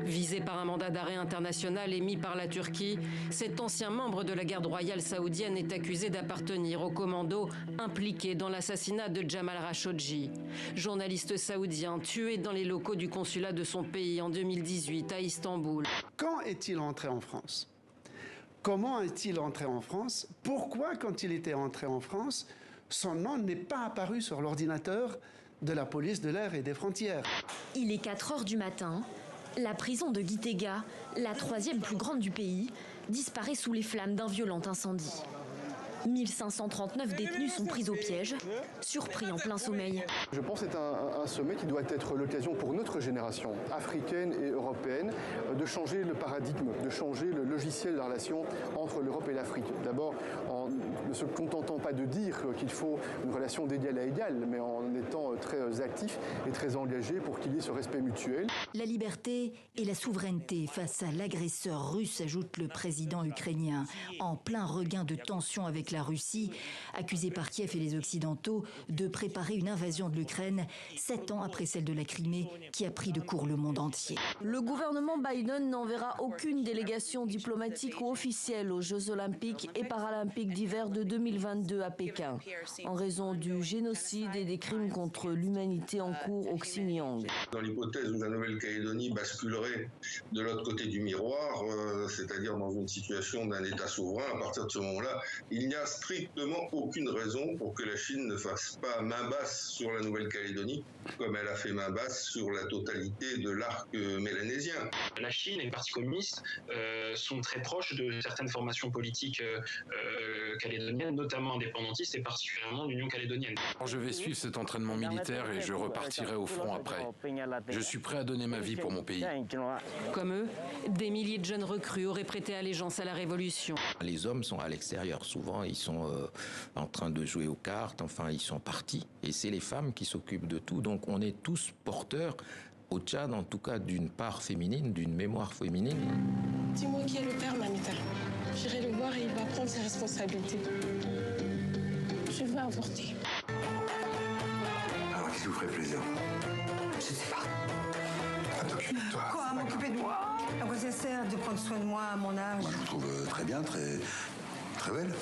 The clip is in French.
Visé par un mandat d'arrêt international émis par la Turquie, cet ancien membre de la garde royale saoudienne est accusé d'appartenir aux commandos impliqués dans l'assassinat de Jamal Khashoggi, journaliste saoudien tué dans les locaux du consulat de son pays en 2018 à Istanbul. Quand est-il entré en France ? Comment est-il entré en France ? Pourquoi, quand il était entré en France, son nom n'est pas apparu sur l'ordinateur de la police de l'air et des frontières ? Il est 4 heures du matin. La prison de Gitega, la 3e plus grande du pays, disparaît sous les flammes d'un violent incendie. 1539 détenus sont pris au piège, surpris en plein sommeil. Je pense que c'est un sommet qui doit être l'occasion pour notre génération, africaine et européenne, de changer le paradigme, de changer le logiciel de la relation entre l'Europe et l'Afrique. D'abord, en ne se contentant pas de dire qu'il faut une relation d'égal à égal, mais en étant très actif et très engagé pour qu'il y ait ce respect mutuel. La liberté et la souveraineté face à l'agresseur russe, ajoute le président ukrainien, en plein regain de tension avec la Russie, accusée par Kiev et les Occidentaux de préparer une invasion de l'Ukraine 7 ans après celle de la Crimée qui a pris de court le monde entier. Le gouvernement Biden n'enverra aucune délégation diplomatique ou officielle aux Jeux olympiques et paralympiques d'hiver de 2022 à Pékin, en raison du génocide et des crimes contre l'humanité en cours au Xinjiang. Dans l'hypothèse où la Nouvelle-Calédonie basculerait de l'autre côté du miroir, c'est-à-dire dans une situation d'un État souverain, à partir de ce moment-là, il n'y a strictement aucune raison pour que la Chine ne fasse pas main basse sur la Nouvelle-Calédonie, comme elle a fait main basse sur la totalité de l'arc mélanésien. La Chine et le Parti communiste sont très proches de certaines formations politiques calédoniennes, notamment indépendantistes et particulièrement l'Union calédonienne. Je vais suivre cet entraînement militaire et je repartirai au front après. Je suis prêt à donner ma vie pour mon pays. Comme eux, des milliers de jeunes recrues auraient prêté allégeance à la Révolution. Les hommes sont à l'extérieur. Souvent, ils sont en train de jouer aux cartes. Enfin, ils sont partis. Et c'est les femmes qui s'occupent de tout. Donc, on est tous porteurs, au Tchad, en tout cas, d'une part féminine, d'une mémoire féminine. Dis-moi qui est le père, Mamita. J'irai le voir et il va prendre ses responsabilités. Je veux avorter. Alors, qu'est-ce qui vous ferait plaisir? Je sais pas. T'occuper de toi. Quoi, m'occuper de moi? À quoi ça sert de prendre soin de moi à mon âge? Moi, je vous trouve très bien, très belle.